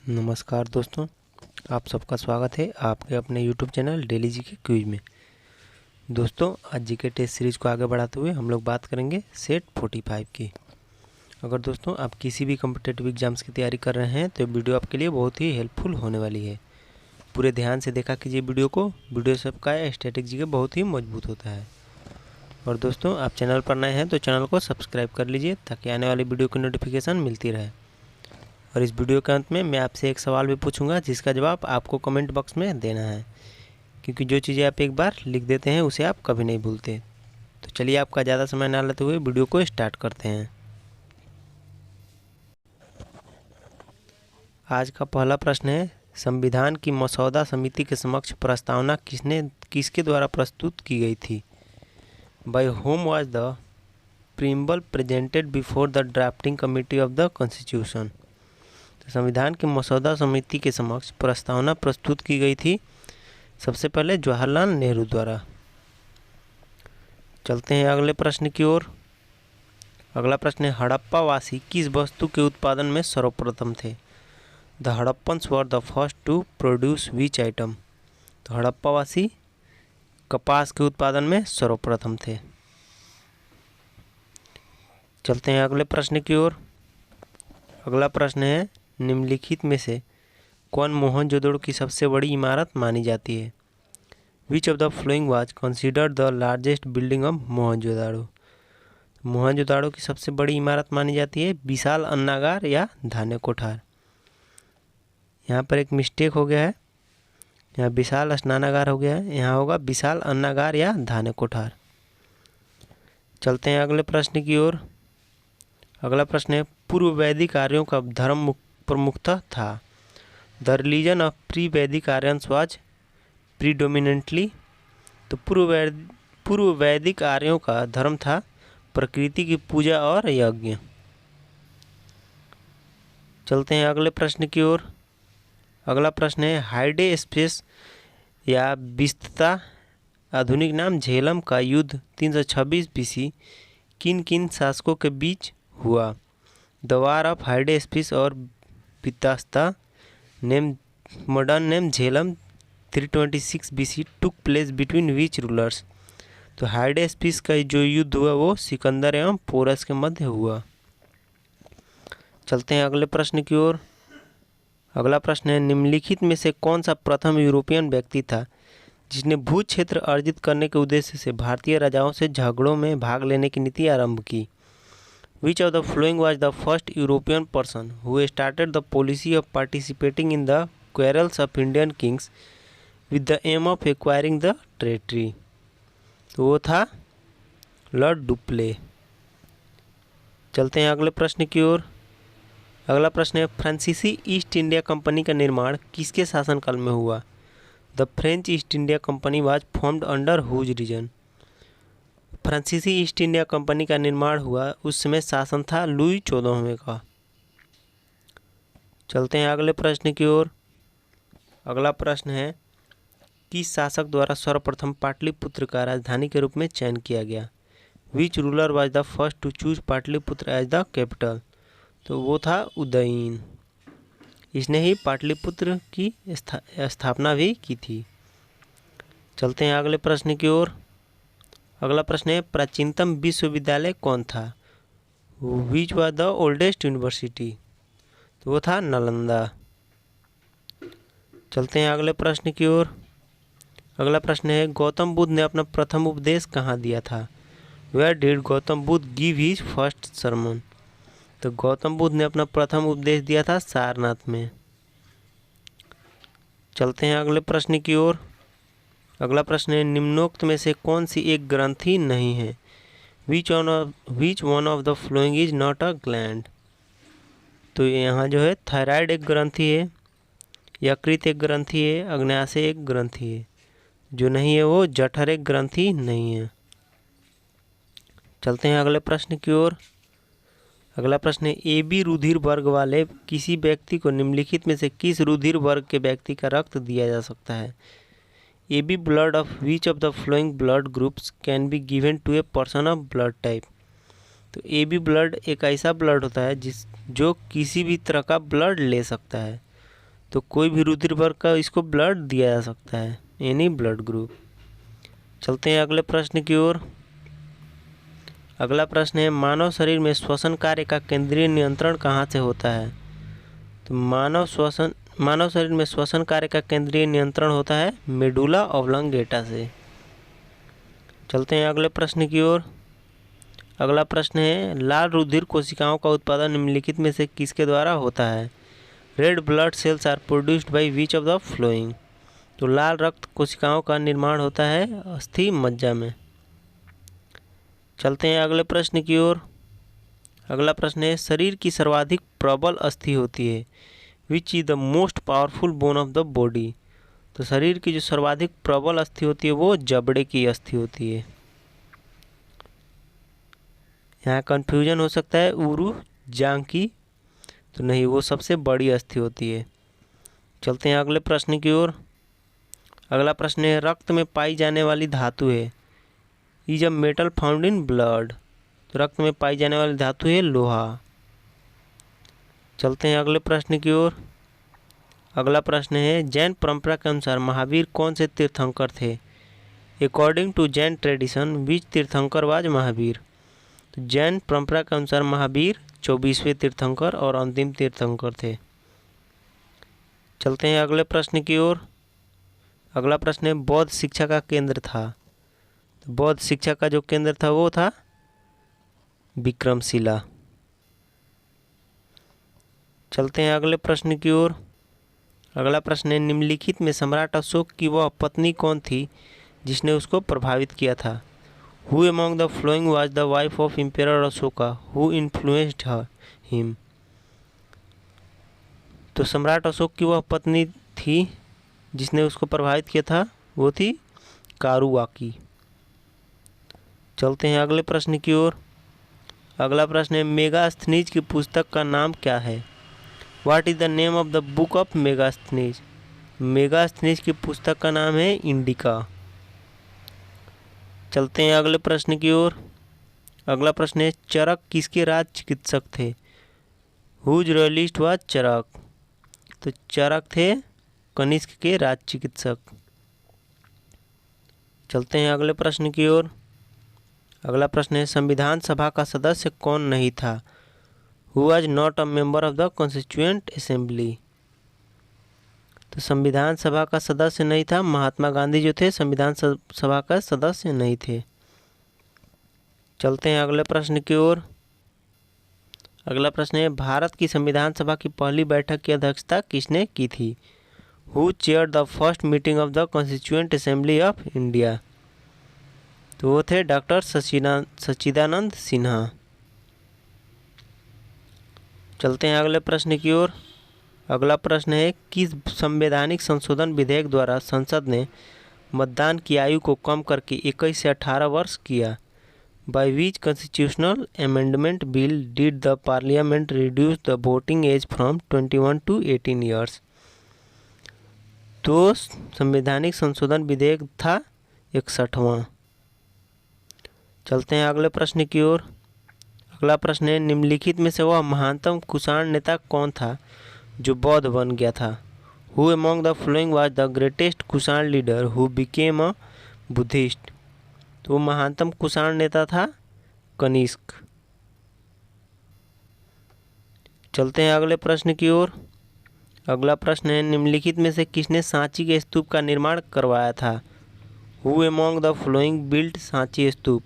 नमस्कार दोस्तों, आप सबका स्वागत है आपके अपने YouTube channel daily GK quiz में। दोस्तों, आज जीके टेस्ट सीरीज़ को आगे बढ़ाते हुए हम लोग बात करेंगे सेट 45 की। अगर दोस्तों आप किसी भी कॉम्पिटिटिव एग्जाम्स की तैयारी कर रहे हैं तो वीडियो आपके लिए बहुत ही हेल्पफुल होने वाली है। पूरे ध्यान से देखा कीजिए वीडियो को। वीडियो सबका स्टैटिक जीके बहुत ही मजबूत होता है। और दोस्तों, आप चैनल पर नए हैं तो चैनल को सब्सक्राइब कर लीजिए ताकि आने वाली वीडियो की नोटिफिकेशन मिलती रहे। और इस वीडियो के अंत में मैं आपसे एक सवाल भी पूछूंगा जिसका जवाब आपको कमेंट बॉक्स में देना है, क्योंकि जो चीज़ें आप एक बार लिख देते हैं उसे आप कभी नहीं भूलते। तो चलिए आपका ज़्यादा समय ना लेते हुए वीडियो को स्टार्ट करते हैं। आज का पहला प्रश्न है, संविधान की मसौदा समिति के समक्ष प्रस्तावना किसके द्वारा प्रस्तुत की गई थी? By whom was the preamble presented before the drafting committee of the constitution. संविधान की मसौदा समिति के समक्ष प्रस्तावना प्रस्तुत की गई थी सबसे पहले जवाहरलाल नेहरू द्वारा। चलते हैं अगले प्रश्न की ओर। अगला प्रश्न है, हड़प्पावासी किस वस्तु के उत्पादन में सर्वप्रथम थे? The Harappans were the first to produce which item. तो हड़प्पावासी कपास के उत्पादन में सर्वप्रथम थे। चलते हैं अगले प्रश्न की ओर। अगला प्रश्न है, निम्नलिखित में से कौन मोहनजोदड़ो की सबसे बड़ी इमारत मानी जाती है? Which of the following was considered the largest building of Mohenjodaro. Mohenjodaro की सबसे बड़ी इमारत मानी जाती है विशाल अन्नागार या धान्य कोठार। यहाँ पर एक मिस्टेक हो गया है, यहाँ विशाल स्नानागार हो गया है, यहाँ होगा विशाल अन्नागार या धान्य कोठार। चलते हैं अगले प्रश्न की ओर। अगला प्रश्न है, पूर्व वैदिक आर्यों का धर्म प्रमुखतः था? द रिलीजन ऑफ प्री वैदिक आर्यंस वाज प्रीडोमिनेंटली। तो पूर्व वैदिक आर्यों का धर्म था प्रकृति की पूजा और यज्ञ। चलते हैं अगले प्रश्न की ओर। अगला प्रश्न है, हाइडे स्पेस या बिस्ता आधुनिक नाम झेलम का युद्ध 326 बीसी किन किन शासकों के बीच हुआ? The war of Hydaspes और बिस्ता name modern name Jhelum 326 BC took place between which rulers. तो हाइडेस्पिस का जो युद्ध हुआ वो सिकंदर एवं पोरस के मध्य हुआ। चलते हैं अगले प्रश्न की ओर। अगला प्रश्न है, निम्नलिखित में से कौन सा प्रथम यूरोपियन व्यक्ति था जिसने भू क्षेत्र अर्जित करने के उद्देश्य से भारतीय राजाओं से झगड़ों में भाग लेने की नीति आरंभ की? Which of the following was the first European person who started the policy of participating in the quarrels of Indian kings with the aim of acquiring the territory? तो वो था लॉर्ड डुप्ले। चलते हैं अगले प्रश्न की ओर। अगला प्रश्न है, फ्रांसीसी ईस्ट इंडिया कंपनी का निर्माण किसके शासनकाल में हुआ? The French East India Company was formed under whose reign. फ्रांसीसी ईस्ट इंडिया कंपनी का निर्माण हुआ उस समय शासन था लुई 14वें का। चलते हैं अगले प्रश्न की ओर। अगला प्रश्न है, किस शासक द्वारा सर्वप्रथम पाटलिपुत्र का राजधानी के रूप में चयन किया गया? Which ruler was the first to choose Pataliputra as the capital? तो वो था उदयन। इसने ही पाटलिपुत्र की स्थापना भी की थी। चलते हैं अगले प्रश्न की ओर। अगला प्रश्न है, प्राचीनतम विश्वविद्यालय कौन था? Which was the oldest university? तो वो था नालंदा। चलते हैं अगले प्रश्न की ओर। अगला प्रश्न है, गौतम बुद्ध ने अपना प्रथम उपदेश कहाँ दिया था? Where did Gautam Buddha give his first sermon? तो गौतम बुद्ध ने अपना प्रथम उपदेश दिया था सारनाथ में। चलते हैं अगले प्रश्न की ओर। अगला प्रश्न है, निम्नोक्त में से कौन सी एक ग्रंथि नहीं है? Which one of the following is not a gland? तो यहाँ जो है थायराइड एक ग्रंथि है, यकृत एक ग्रंथि है, अग्न्याशय एक ग्रंथि है। जो नहीं है वो जठर एक ग्रंथि नहीं है। चलते हैं अगले प्रश्न की ओर। अगला प्रश्न है, ए बी रुधिर वर्ग वाले किसी व्यक्ति को निम्नलिखित में से किस रुधिर वर्ग के व्यक्ति का रक्त दिया जा सकता है? A B blood of which of the following blood groups can be given to a person of blood type? तो ए बी ब्लड एक ऐसा ब्लड होता है जो किसी भी तरह का ब्लड ले सकता है। तो कोई भी रुधिर वर्ग का इसको ब्लड दिया जा सकता है, एनी ब्लड ग्रुप। चलते हैं अगले प्रश्न की ओर। अगला प्रश्न है मानव शरीर में श्वसन कार्य का केंद्रीय नियंत्रण कहाँ से होता है? तो मानव शरीर में श्वसन कार्य का केंद्रीय नियंत्रण होता है मेडुला ऑब्लंगेटा से। चलते हैं अगले प्रश्न की ओर। अगला प्रश्न है लाल रुधिर कोशिकाओं का उत्पादन निम्नलिखित में से किसके द्वारा होता है? Red blood cells are produced by which of the following? तो लाल रक्त कोशिकाओं का निर्माण होता है अस्थि मज्जा में। चलते हैं अगले प्रश्न की ओर। अगला प्रश्न है शरीर की सर्वाधिक प्रबल अस्थि होती है which is the most powerful bone of the body? तो शरीर की जो सर्वाधिक प्रबल अस्थि होती है वो जबड़े की अस्थि होती है। यहाँ कंफ्यूजन हो सकता है उरु जांग की, तो नहीं, वो सबसे बड़ी अस्थि होती है। चलते हैं अगले प्रश्न की ओर। अगला प्रश्न है रक्त में पाई जाने वाली धातु है is a metal found in blood? तो रक्त में पाई जाने वाली धातु है लोहा। चलते हैं अगले प्रश्न की ओर। अगला प्रश्न है जैन परंपरा के अनुसार महावीर कौन से तीर्थंकर थे? अकॉर्डिंग टू जैन ट्रेडिशन विच तीर्थंकर वाज महावीर? तो जैन परंपरा के अनुसार महावीर 24वें तीर्थंकर और अंतिम तीर्थंकर थे। चलते हैं अगले प्रश्न की ओर। अगला प्रश्न है बौद्ध शिक्षा का केंद्र था? तो बौद्ध शिक्षा का जो केंद्र था वो था विक्रमशिला। चलते हैं अगले प्रश्न की ओर। अगला प्रश्न है निम्नलिखित में सम्राट अशोक की वह पत्नी कौन थी जिसने उसको प्रभावित किया था? Who among the following was the wife of emperor Ashoka who influenced him? तो सम्राट अशोक की वह पत्नी थी जिसने उसको प्रभावित किया था, वो थी कारुवाकी। चलते हैं अगले प्रश्न की ओर। अगला प्रश्न है मेगास्थनीज की पुस्तक का नाम क्या है? What is the name of the book of Megasthenes? Megasthenes की पुस्तक का नाम है इंडिका। चलते हैं अगले प्रश्न की ओर। अगला प्रश्न है चरक किसके राज चिकित्सक थे? हुज रॉयलिस्ट वाज चरक? तो चरक थे कनिष्क के राज चिकित्सक। चलते हैं अगले प्रश्न की ओर। अगला प्रश्न है संविधान सभा का सदस्य कौन नहीं था? Who was not a member of the constituent assembly? तो संविधान सभा का सदस्य नहीं था, महात्मा गांधी जो थे संविधान सभा का सदस्य नहीं थे। चलते हैं अगले प्रश्न की ओर। अगला प्रश्न है भारत की संविधान सभा की पहली बैठक की अध्यक्षता किसने की थी? Who chair the first meeting of the constituent assembly of India? तो वो थे डॉक्टर सच्चिदानंद सिन्हा। चलते हैं अगले प्रश्न की ओर। अगला प्रश्न है किस संवैधानिक संशोधन विधेयक द्वारा संसद ने मतदान की आयु को कम करके 21 से 18 वर्ष किया? By which constitutional amendment bill did the parliament reduce the voting age from 21 to 18 years? तो संवैधानिक संशोधन विधेयक था 61वां। चलते हैं अगले प्रश्न की ओर। अगला प्रश्न है निम्नलिखित में से वह महानतम कुषाण नेता कौन था जो बौद्ध बन गया था? Who among the following was the greatest Kushan leader who became a Buddhist? तो वो महानतम कुषाण नेता था कनिष्क। चलते हैं अगले प्रश्न की ओर। अगला प्रश्न है निम्नलिखित में से किसने सांची के स्तूप का निर्माण करवाया था? Who among the following built Sanchi stupa?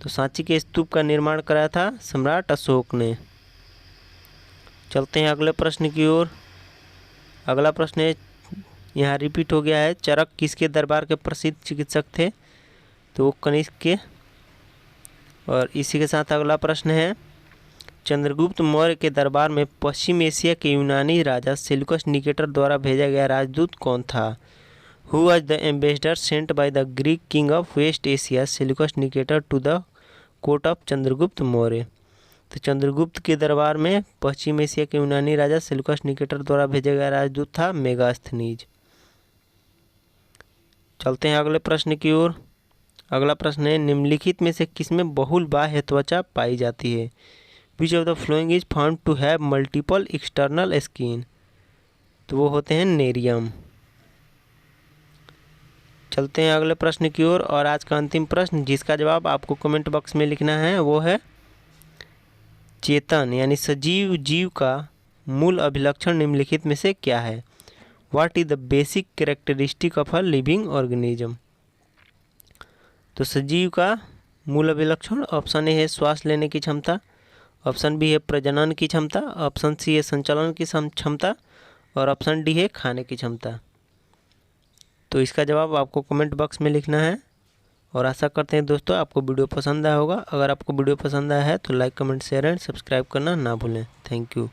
तो सांची के स्तूप का निर्माण कराया था सम्राट अशोक ने। चलते हैं अगले प्रश्न की ओर। अगला प्रश्न है यहाँ रिपीट हो गया है चरक किसके दरबार के प्रसिद्ध चिकित्सक थे? तो वो कनिष्क के। और इसी के साथ अगला प्रश्न है चंद्रगुप्त मौर्य के दरबार में पश्चिम एशिया के यूनानी राजा सेल्यूकस निकेटर द्वारा भेजा गया राजदूत कौन था? Who was the ambassador sent by the Greek king of West Asia Seleucus Nicator to the court of Chandragupta Maurya? तो चंद्रगुप्त के दरबार में पश्चिम एशिया के यूनानी राजा सेल्यूकस निकेटर द्वारा भेजा गया राजदूत था मेगास्थनीज। चलते हैं अगले प्रश्न की ओर। अगला प्रश्न है निम्नलिखित में से किसमें बहुल बाह्य त्वचा पाई जाती है? Which of the following is found to have multiple external skin? तो वो होते हैं नेरियम। चलते हैं अगले प्रश्न की ओर। और आज का अंतिम प्रश्न जिसका जवाब आपको कमेंट बॉक्स में लिखना है वो है चेतन यानी सजीव जीव का मूल अभिलक्षण निम्नलिखित में से क्या है? What is the basic characteristic of a living organism? तो सजीव का मूल अभिलक्षण ऑप्शन ए है श्वास लेने की क्षमता, ऑप्शन बी है प्रजनन की क्षमता, ऑप्शन सी है संचालन की क्षमता और ऑप्शन डी है खाने की क्षमता। तो इसका जवाब आपको कमेंट बॉक्स में लिखना है। और आशा करते हैं दोस्तों आपको वीडियो पसंद आया होगा। अगर आपको वीडियो पसंद आया है तो like comment share and subscribe करना ना भूलें। Thank you.